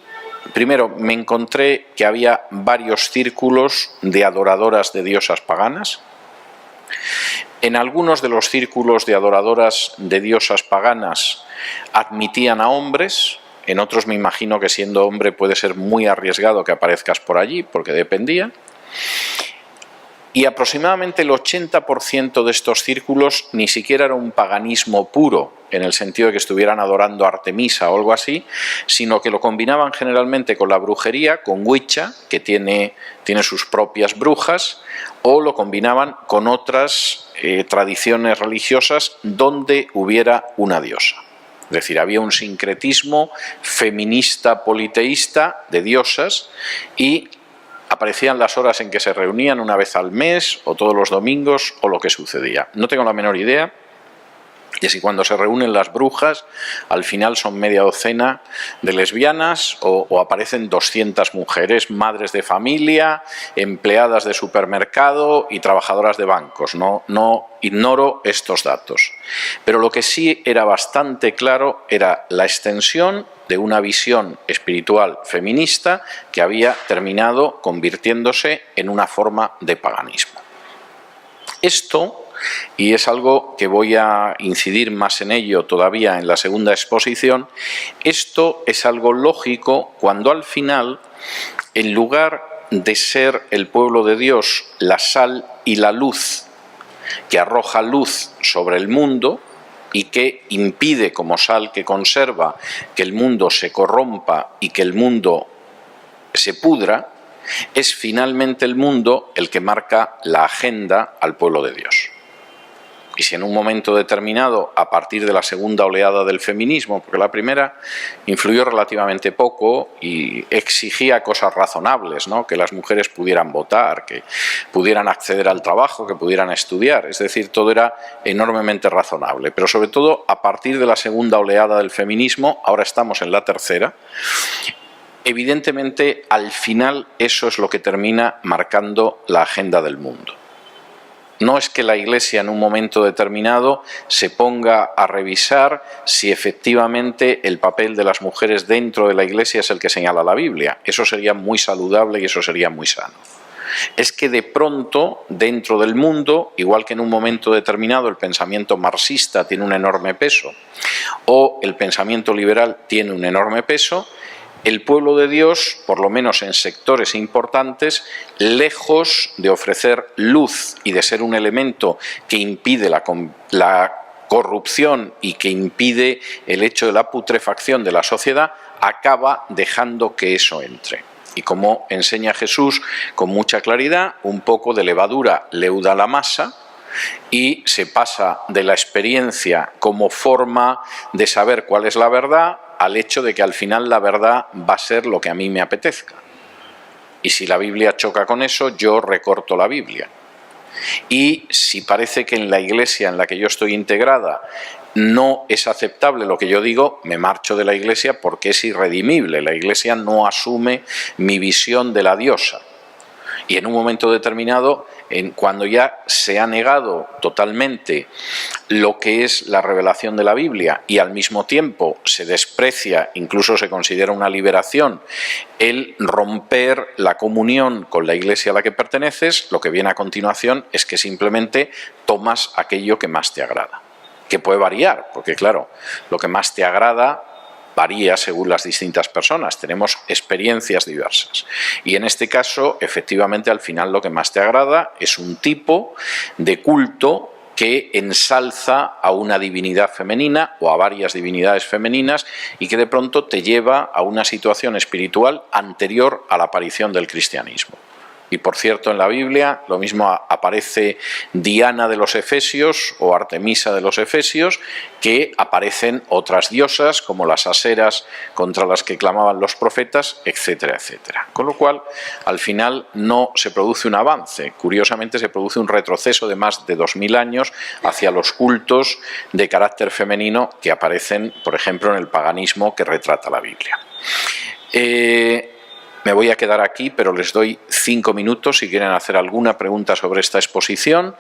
primero me encontré que había varios círculos de adoradoras de diosas paganas. En algunos de los círculos de adoradoras de diosas paganas admitían a hombres, en otros me imagino que siendo hombre puede ser muy arriesgado que aparezcas por allí, porque dependía. Y aproximadamente el 80% de estos círculos ni siquiera era un paganismo puro, en el sentido de que estuvieran adorando a Artemisa o algo así, sino que lo combinaban generalmente con la brujería, con Wicca, que tiene sus propias brujas, o lo combinaban con otras tradiciones religiosas donde hubiera una diosa. Es decir, había un sincretismo feminista politeísta de diosas, y aparecían las horas en que se reunían, una vez al mes o todos los domingos, o lo que sucedía. No tengo la menor idea Y así cuando se reúnen las brujas, al final son media docena de lesbianas o aparecen 200 mujeres, madres de familia, empleadas de supermercado y trabajadoras de bancos. No ignoro estos datos. Pero lo que sí era bastante claro era la extensión de una visión espiritual feminista que había terminado convirtiéndose en una forma de paganismo. Esto, y es algo que voy a incidir más en ello todavía en la segunda exposición, esto es algo lógico cuando al final, en lugar de ser el pueblo de Dios la sal y la luz que arroja luz sobre el mundo y que impide, como sal que conserva, que el mundo se corrompa y que el mundo se pudra, es finalmente el mundo el que marca la agenda al pueblo de Dios. Y si en un momento determinado, a partir de la segunda oleada del feminismo, porque la primera influyó relativamente poco y exigía cosas razonables, ¿no? Que las mujeres pudieran votar, que pudieran acceder al trabajo, que pudieran estudiar, es decir, todo era enormemente razonable. Pero sobre todo, a partir de la segunda oleada del feminismo, ahora estamos en la tercera, evidentemente, al final, eso es lo que termina marcando la agenda del mundo. No es que la Iglesia en un momento determinado se ponga a revisar si efectivamente el papel de las mujeres dentro de la Iglesia es el que señala la Biblia. Eso sería muy saludable y eso sería muy sano. Es que de pronto, dentro del mundo, igual que en un momento determinado el pensamiento marxista tiene un enorme peso o el pensamiento liberal tiene un enorme peso, el pueblo de Dios, por lo menos en sectores importantes, lejos de ofrecer luz y de ser un elemento que impide la corrupción y que impide el hecho de la putrefacción de la sociedad, acaba dejando que eso entre. Y como enseña Jesús con mucha claridad, un poco de levadura leuda la masa, y se pasa de la experiencia como forma de saber cuál es la verdad al hecho de que al final la verdad va a ser lo que a mí me apetezca. Y si la Biblia choca con eso, yo recorto la Biblia. Y si parece que en la iglesia en la que yo estoy integrada no es aceptable lo que yo digo, me marcho de la iglesia porque es irredimible. La iglesia no asume mi visión de la diosa. Y en un momento determinado, cuando ya se ha negado totalmente lo que es la revelación de la Biblia y al mismo tiempo se desprecia, incluso se considera una liberación, el romper la comunión con la iglesia a la que perteneces, lo que viene a continuación es que simplemente tomas aquello que más te agrada. Que puede variar, porque claro, lo que más te agrada varía según las distintas personas, tenemos experiencias diversas. Y en este caso, efectivamente, al final lo que más te agrada es un tipo de culto que ensalza a una divinidad femenina o a varias divinidades femeninas y que de pronto te lleva a una situación espiritual anterior a la aparición del cristianismo. Y por cierto, en la Biblia lo mismo aparece Diana de los Efesios o Artemisa de los Efesios, que aparecen otras diosas como las aseras contra las que clamaban los profetas, etcétera, etcétera. Con lo cual, al final no se produce un avance, curiosamente se produce un retroceso de más de 2000 años hacia los cultos de carácter femenino que aparecen, por ejemplo, en el paganismo que retrata la Biblia. Me voy a quedar aquí, pero les doy 5 minutos si quieren hacer alguna pregunta sobre esta exposición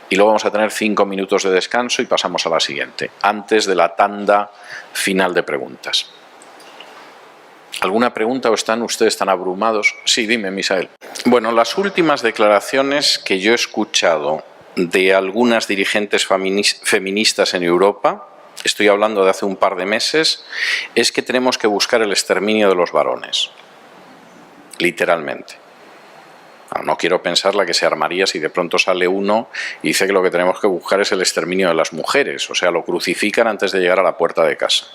y luego vamos a tener 5 minutos de descanso y pasamos a la siguiente, antes de la tanda final de preguntas. ¿Alguna pregunta o están ustedes tan abrumados? Sí, dime, Misael. Bueno, las últimas declaraciones que yo he escuchado de algunas dirigentes feministas en Europa, estoy hablando de hace un par de meses, es que tenemos que buscar el exterminio de los varones. Literalmente. No quiero pensar la que se armaría si de pronto sale uno y dice que lo que tenemos que buscar es el exterminio de las mujeres, o sea, lo crucifican antes de llegar a la puerta de casa.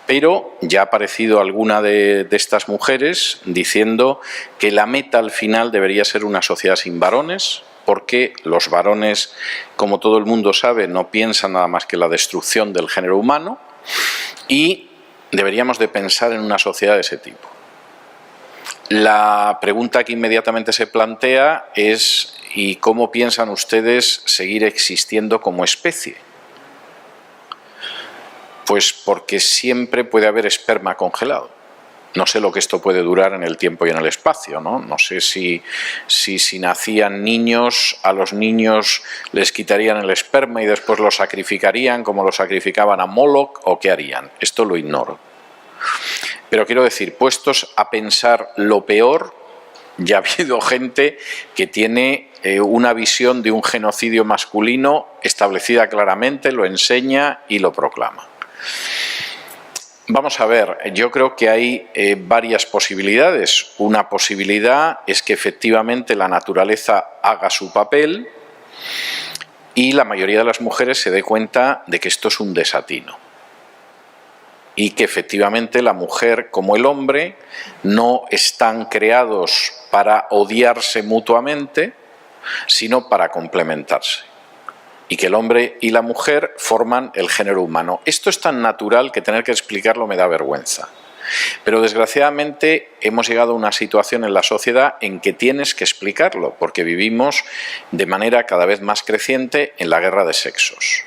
Pero ya ha aparecido alguna de estas mujeres diciendo que la meta al final debería ser una sociedad sin varones, porque los varones, como todo el mundo sabe, no piensan nada más que la destrucción del género humano y deberíamos de pensar en una sociedad de ese tipo. La pregunta que inmediatamente se plantea es ¿y cómo piensan ustedes seguir existiendo como especie? Pues porque siempre puede haber esperma congelado. No sé lo que esto puede durar en el tiempo y en el espacio, ¿no? No sé si nacían niños, a los niños les quitarían el esperma y después lo sacrificarían como lo sacrificaban a Moloch, o qué harían. Esto lo ignoro. Pero quiero decir, puestos a pensar lo peor, ya ha habido gente que tiene una visión de un genocidio masculino establecida claramente, lo enseña y lo proclama. Vamos a ver, yo creo que hay varias posibilidades. Una posibilidad es que efectivamente la naturaleza haga su papel y la mayoría de las mujeres se dé cuenta de que esto es un desatino. Y que efectivamente la mujer como el hombre no están creados para odiarse mutuamente, sino para complementarse. Y que el hombre y la mujer forman el género humano. Esto es tan natural que tener que explicarlo me da vergüenza. Pero desgraciadamente hemos llegado a una situación en la sociedad en que tienes que explicarlo, porque vivimos de manera cada vez más creciente en la guerra de sexos.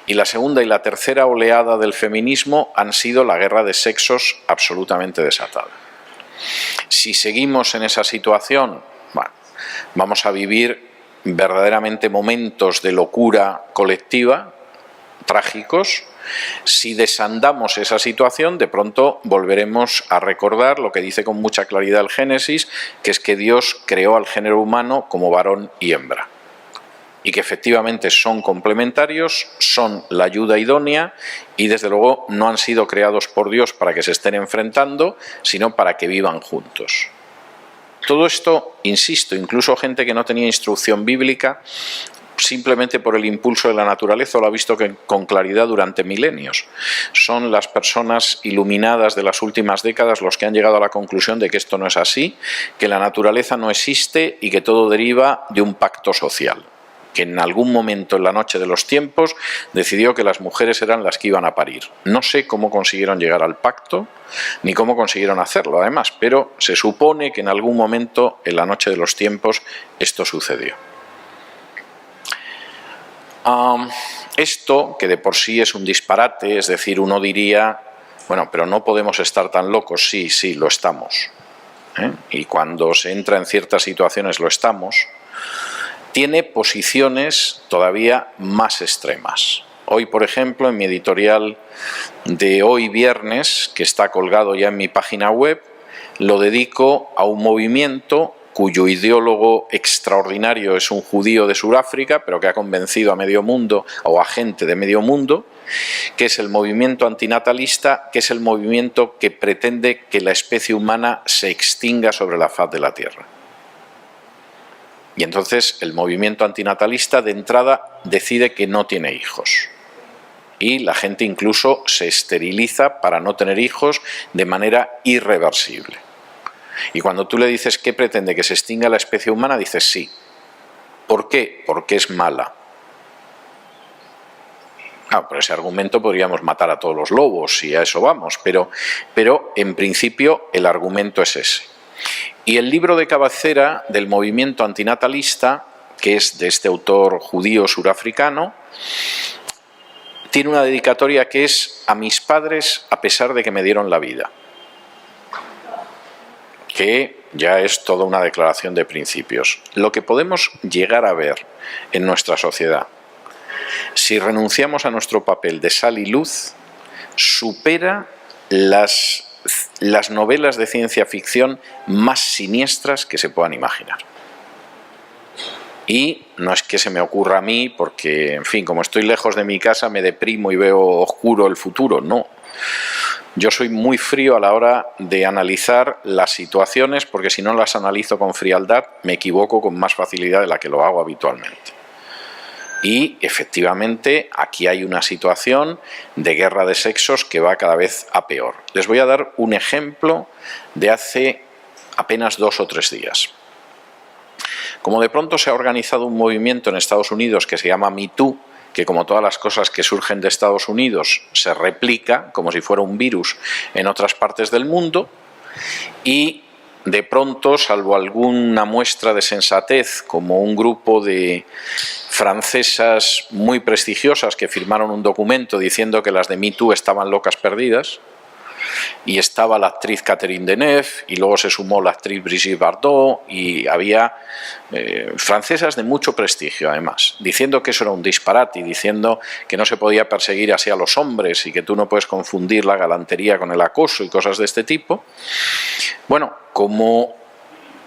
Y la segunda y la tercera oleada del feminismo han sido la guerra de sexos absolutamente desatada. Si seguimos en esa situación, bueno, vamos a vivir verdaderamente momentos de locura colectiva, trágicos. Si desandamos esa situación, de pronto volveremos a recordar lo que dice con mucha claridad el Génesis, que es que Dios creó al género humano como varón y hembra. Y que efectivamente son complementarios, son la ayuda idónea y desde luego no han sido creados por Dios para que se estén enfrentando, sino para que vivan juntos. Todo esto, insisto, incluso gente que no tenía instrucción bíblica, simplemente por el impulso de la naturaleza, lo ha visto con claridad durante milenios. Son las personas iluminadas de las últimas décadas los que han llegado a la conclusión de que esto no es así, que la naturaleza no existe y que todo deriva de un pacto social, que en algún momento en la noche de los tiempos decidió que las mujeres eran las que iban a parir. No sé cómo consiguieron llegar al pacto, ni cómo consiguieron hacerlo además, pero se supone que en algún momento en la noche de los tiempos esto sucedió. Esto, que de por sí es un disparate, es decir, uno diría, bueno, pero no podemos estar tan locos. Sí, sí, lo estamos. Y cuando se entra en ciertas situaciones lo estamos. Tiene posiciones todavía más extremas. Hoy, por ejemplo, en mi editorial de hoy viernes, que está colgado ya en mi página web, lo dedico a un movimiento cuyo ideólogo extraordinario es un judío de Sudáfrica, pero que ha convencido a medio mundo o a gente de medio mundo, que es el movimiento antinatalista, que es el movimiento que pretende que la especie humana se extinga sobre la faz de la Tierra. Y entonces el movimiento antinatalista de entrada decide que no tiene hijos. Y la gente incluso se esteriliza para no tener hijos de manera irreversible. Y cuando tú le dices ¿qué pretende? ¿Que se extinga la especie humana? Dices sí. ¿Por qué? Porque es mala. Por ese argumento podríamos matar a todos los lobos y a eso vamos, pero en principio el argumento es ese. Y el libro de cabecera del movimiento antinatalista, que es de este autor judío surafricano, tiene una dedicatoria que es a mis padres a pesar de que me dieron la vida, que ya es toda una declaración de principios. Lo que podemos llegar a ver en nuestra sociedad, si renunciamos a nuestro papel de sal y luz, supera las novelas de ciencia ficción más siniestras que se puedan imaginar. Y no es que se me ocurra a mí, porque, en fin, como estoy lejos de mi casa me deprimo y veo oscuro el futuro, no. Yo soy muy frío a la hora de analizar las situaciones, porque si no las analizo con frialdad, me equivoco con más facilidad de la que lo hago habitualmente. Y efectivamente aquí hay una situación de guerra de sexos que va cada vez a peor. Les voy a dar un ejemplo de hace apenas 2 o 3 días. Como de pronto se ha organizado un movimiento en Estados Unidos que se llama Me Too, que como todas las cosas que surgen de Estados Unidos se replica como si fuera un virus en otras partes del mundo, y de pronto, salvo alguna muestra de sensatez, como un grupo de francesas muy prestigiosas que firmaron un documento diciendo que las de Me Too estaban locas perdidas, y estaba la actriz Catherine Deneuve, y luego se sumó la actriz Brigitte Bardot, y había francesas de mucho prestigio además, diciendo que eso era un disparate y diciendo que no se podía perseguir así a los hombres y que tú no puedes confundir la galantería con el acoso y cosas de este tipo. Bueno, como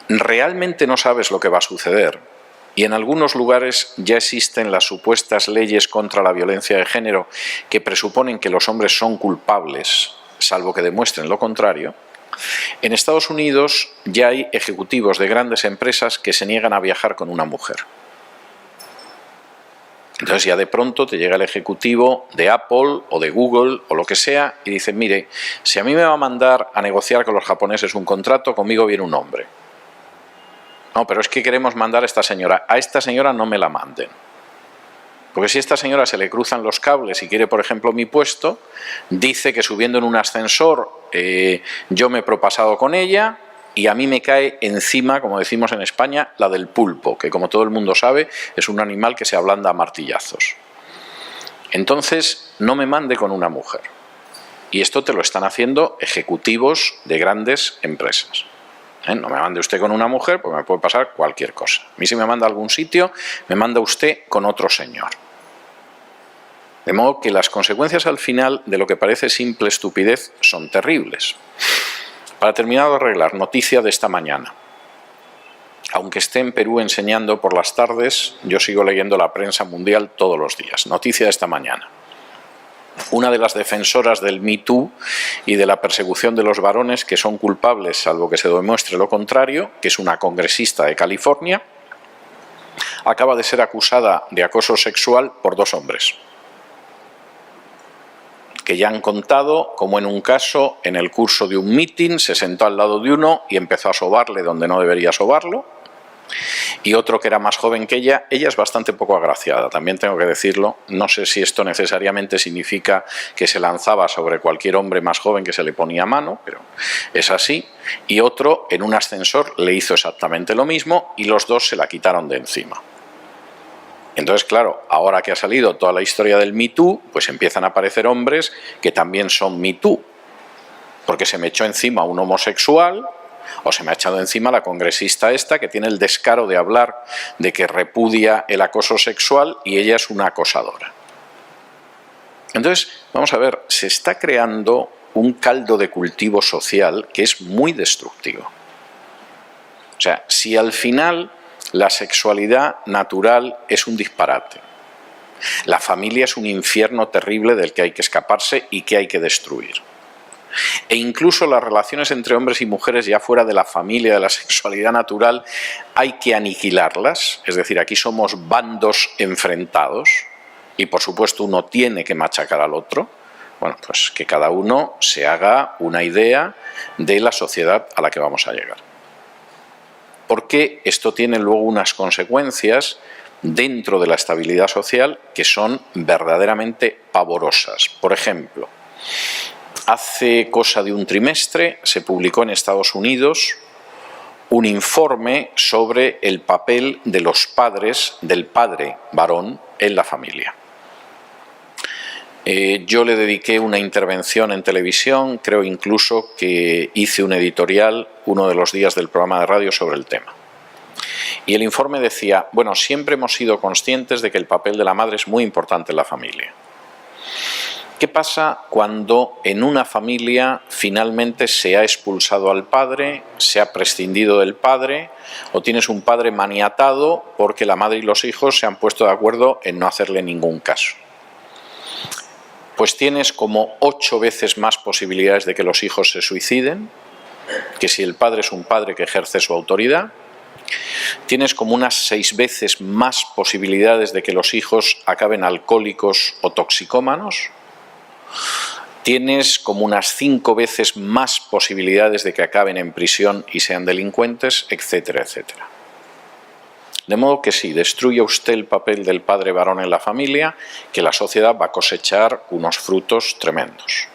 realmente no sabes lo que va a suceder, y en algunos lugares ya existen las supuestas leyes contra la violencia de género que presuponen que los hombres son culpables, salvo que demuestren lo contrario, en Estados Unidos ya hay ejecutivos de grandes empresas que se niegan a viajar con una mujer. Entonces ya de pronto te llega el ejecutivo de Apple o de Google o lo que sea y dice, mire, si a mí me va a mandar a negociar con los japoneses un contrato, conmigo viene un hombre. No, pero es que queremos mandar a esta señora no me la manden. Porque si a esta señora se le cruzan los cables y quiere, por ejemplo, mi puesto, dice que subiendo en un ascensor yo me he propasado con ella y a mí me cae encima, como decimos en España, la del pulpo, que como todo el mundo sabe es un animal que se ablanda a martillazos. Entonces, no me mande con una mujer. Y esto te lo están haciendo ejecutivos de grandes empresas. No me mande usted con una mujer, pues me puede pasar cualquier cosa. A mí si me manda a algún sitio, me manda usted con otro señor. De modo que las consecuencias al final de lo que parece simple estupidez son terribles. Para terminar de arreglar, noticia de esta mañana. Aunque esté en Perú enseñando por las tardes, yo sigo leyendo la prensa mundial todos los días. Noticia de esta mañana. Una de las defensoras del Me Too y de la persecución de los varones que son culpables, salvo que se demuestre lo contrario, que es una congresista de California, acaba de ser acusada de acoso sexual por 2 hombres, que ya han contado cómo en un caso, en el curso de un meeting, se sentó al lado de uno y empezó a sobarle donde no debería sobarlo, y otro que era más joven que ella es bastante poco agraciada, también tengo que decirlo, no sé si esto necesariamente significa que se lanzaba sobre cualquier hombre más joven que se le ponía mano, pero es así, y otro en un ascensor le hizo exactamente lo mismo y los 2 se la quitaron de encima. Entonces, claro, ahora que ha salido toda la historia del Me Too, pues empiezan a aparecer hombres que también son Me Too, porque se me echó encima un homosexual, o se me ha echado encima la congresista esta que tiene el descaro de hablar de que repudia el acoso sexual y ella es una acosadora. Entonces, vamos a ver, se está creando un caldo de cultivo social que es muy destructivo. O sea, si al final la sexualidad natural es un disparate, la familia es un infierno terrible del que hay que escaparse y que hay que destruir, e incluso las relaciones entre hombres y mujeres ya fuera de la familia, de la sexualidad natural, hay que aniquilarlas, es decir, aquí somos bandos enfrentados y por supuesto uno tiene que machacar al otro. Bueno, pues que cada uno se haga una idea de la sociedad a la que vamos a llegar. Porque esto tiene luego unas consecuencias dentro de la estabilidad social que son verdaderamente pavorosas. Por ejemplo, hace cosa de un trimestre se publicó en Estados Unidos un informe sobre el papel de los padres, del padre varón en la familia. Yo le dediqué una intervención en televisión, creo incluso que hice un editorial uno de los días del programa de radio sobre el tema. Y el informe decía, bueno, siempre hemos sido conscientes de que el papel de la madre es muy importante en la familia. ¿Qué pasa cuando en una familia finalmente se ha expulsado al padre, se ha prescindido del padre, o tienes un padre maniatado porque la madre y los hijos se han puesto de acuerdo en no hacerle ningún caso? Pues tienes como 8 veces más posibilidades de que los hijos se suiciden, que si el padre es un padre que ejerce su autoridad. Tienes como unas 6 veces más posibilidades de que los hijos acaben alcohólicos o toxicómanos. Tienes como unas 5 veces más posibilidades de que acaben en prisión y sean delincuentes, etcétera, etcétera. De modo que si destruye usted el papel del padre varón en la familia, que la sociedad va a cosechar unos frutos tremendos.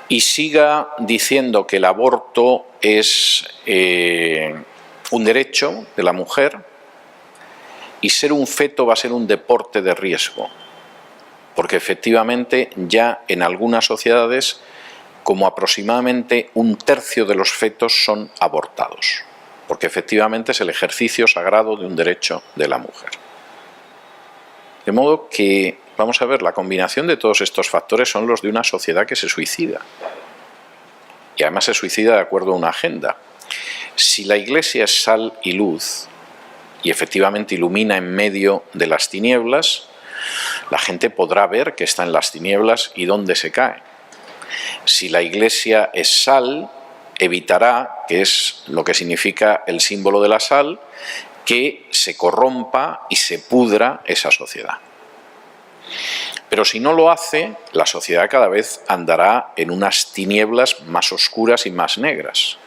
Y siga diciendo que el aborto es un derecho de la mujer, y ser un feto va a ser un deporte de riesgo, porque efectivamente ya en algunas sociedades como aproximadamente 1/3 de los fetos son abortados, porque efectivamente es el ejercicio sagrado de un derecho de la mujer. De modo que, vamos a ver, la combinación de todos estos factores son los de una sociedad que se suicida. Y además se suicida de acuerdo a una agenda. Si la Iglesia es sal y luz, y efectivamente ilumina en medio de las tinieblas, la gente podrá ver que está en las tinieblas y dónde se cae. Si la Iglesia es sal, evitará, que es lo que significa el símbolo de la sal, que se corrompa y se pudra esa sociedad. Pero si no lo hace, la sociedad cada vez andará en unas tinieblas más oscuras y más negras.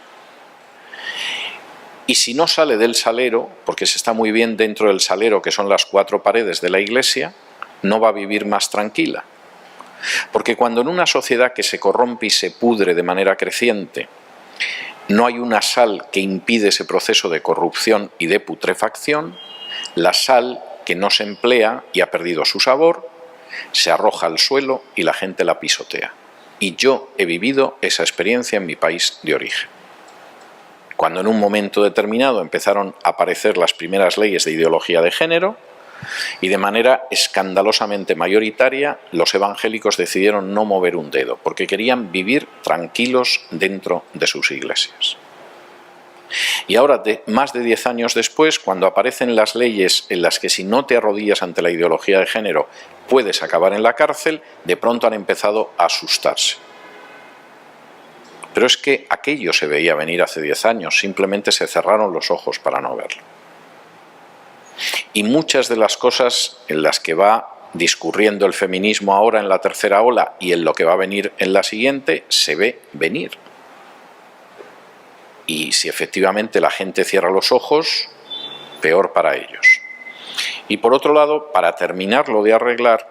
Y si no sale del salero, porque se está muy bien dentro del salero, que son las 4 paredes de la Iglesia, no va a vivir más tranquila. Porque cuando en una sociedad que se corrompe y se pudre de manera creciente, no hay una sal que impide ese proceso de corrupción y de putrefacción, la sal que no se emplea y ha perdido su sabor, se arroja al suelo y la gente la pisotea. Y yo he vivido esa experiencia en mi país de origen. Cuando en un momento determinado empezaron a aparecer las primeras leyes de ideología de género, y de manera escandalosamente mayoritaria, los evangélicos decidieron no mover un dedo, porque querían vivir tranquilos dentro de sus iglesias. Y ahora, más de 10 años después, cuando aparecen las leyes en las que si no te arrodillas ante la ideología de género puedes acabar en la cárcel, de pronto han empezado a asustarse. Pero es que aquello se veía venir hace 10 años, simplemente se cerraron los ojos para no verlo. Y muchas de las cosas en las que va discurriendo el feminismo ahora en la tercera ola y en lo que va a venir en la siguiente, se ve venir. Y si efectivamente la gente cierra los ojos, peor para ellos. Y por otro lado, para terminarlo de arreglar,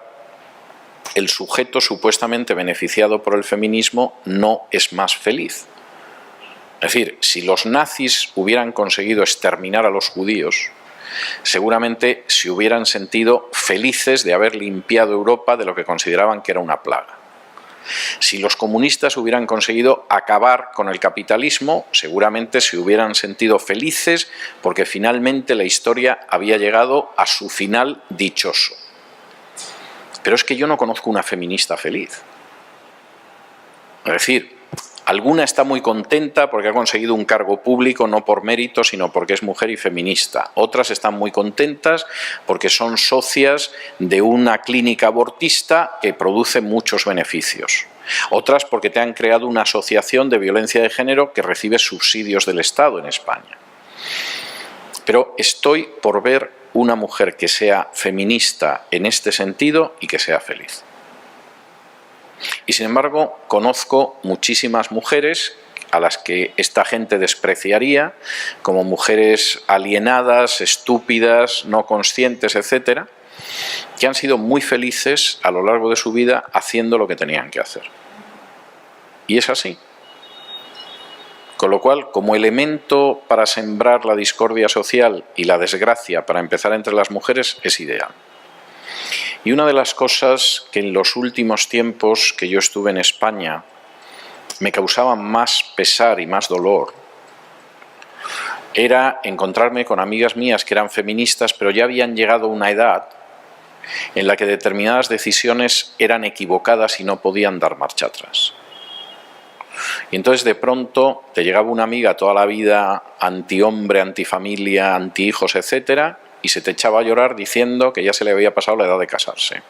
el sujeto supuestamente beneficiado por el feminismo no es más feliz. Es decir, si los nazis hubieran conseguido exterminar a los judíos, seguramente se hubieran sentido felices de haber limpiado Europa de lo que consideraban que era una plaga. Si los comunistas hubieran conseguido acabar con el capitalismo, seguramente se hubieran sentido felices porque finalmente la historia había llegado a su final dichoso. Pero es que yo no conozco una feminista feliz. Es decir, alguna está muy contenta porque ha conseguido un cargo público no por mérito, sino porque es mujer y feminista. Otras están muy contentas porque son socias de una clínica abortista que produce muchos beneficios. Otras porque te han creado una asociación de violencia de género que recibe subsidios del Estado en España. Pero estoy por ver una mujer que sea feminista en este sentido y que sea feliz. Y sin embargo, conozco muchísimas mujeres a las que esta gente despreciaría como mujeres alienadas, estúpidas, no conscientes, etcétera, que han sido muy felices a lo largo de su vida haciendo lo que tenían que hacer. Y es así. Con lo cual, como elemento para sembrar la discordia social y la desgracia para empezar entre las mujeres, es ideal. Y una de las cosas que en los últimos tiempos que yo estuve en España me causaba más pesar y más dolor era encontrarme con amigas mías que eran feministas, pero ya habían llegado a una edad en la que determinadas decisiones eran equivocadas y no podían dar marcha atrás. Y entonces de pronto te llegaba una amiga toda la vida anti-hombre, anti-familia, anti-hijos, etcétera, y se te echaba a llorar diciendo que ya se le había pasado la edad de casarse.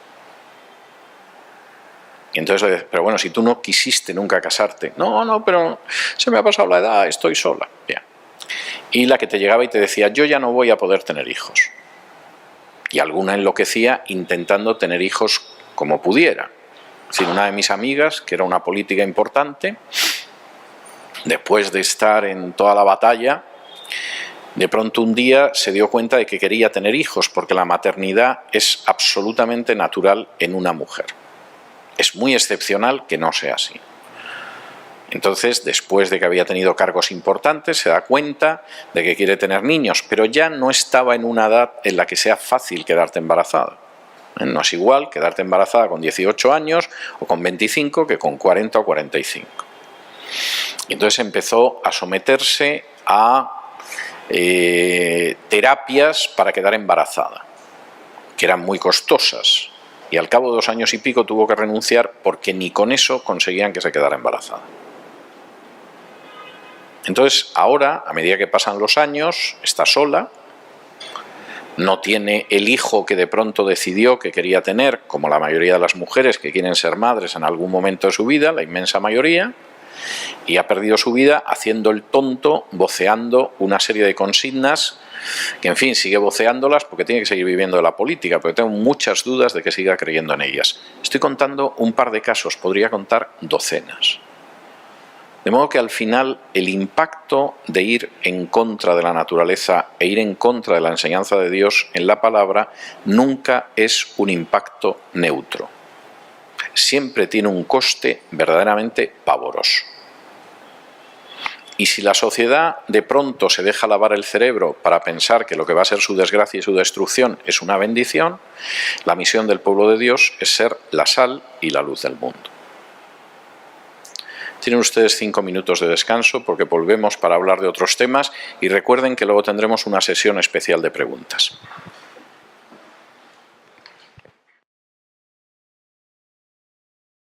Y entonces le dices, pero bueno, si tú no quisiste nunca casarte. No, pero se me ha pasado la edad, estoy sola. Bien. Y la que te llegaba y te decía, yo ya no voy a poder tener hijos. Y alguna enloquecía intentando tener hijos como pudiera. Es decir, una de mis amigas, que era una política importante, después de estar en toda la batalla, de pronto un día se dio cuenta de que quería tener hijos, porque la maternidad es absolutamente natural en una mujer. Es muy excepcional que no sea así. Entonces, después de que había tenido cargos importantes, se da cuenta de que quiere tener niños, pero ya no estaba en una edad en la que sea fácil quedarte embarazada. No es igual quedarte embarazada con 18 años o con 25 que con 40 o 45. Y entonces empezó a someterse a terapias para quedar embarazada, que eran muy costosas. Y al cabo de 2 años y pico tuvo que renunciar porque ni con eso conseguían que se quedara embarazada. Entonces, ahora, a medida que pasan los años, está sola, no tiene el hijo que de pronto decidió que quería tener, como la mayoría de las mujeres que quieren ser madres en algún momento de su vida, la inmensa mayoría, y ha perdido su vida haciendo el tonto, voceando una serie de consignas, que en fin, sigue voceándolas porque tiene que seguir viviendo de la política, pero tengo muchas dudas de que siga creyendo en ellas. Estoy contando un par de casos, podría contar docenas. De modo que al final el impacto de ir en contra de la naturaleza e ir en contra de la enseñanza de Dios en la palabra nunca es un impacto neutro. Siempre tiene un coste verdaderamente pavoroso. Y si la sociedad de pronto se deja lavar el cerebro para pensar que lo que va a ser su desgracia y su destrucción es una bendición, la misión del pueblo de Dios es ser la sal y la luz del mundo. Tienen ustedes 5 minutos de descanso porque volvemos para hablar de otros temas y recuerden que luego tendremos una sesión especial de preguntas.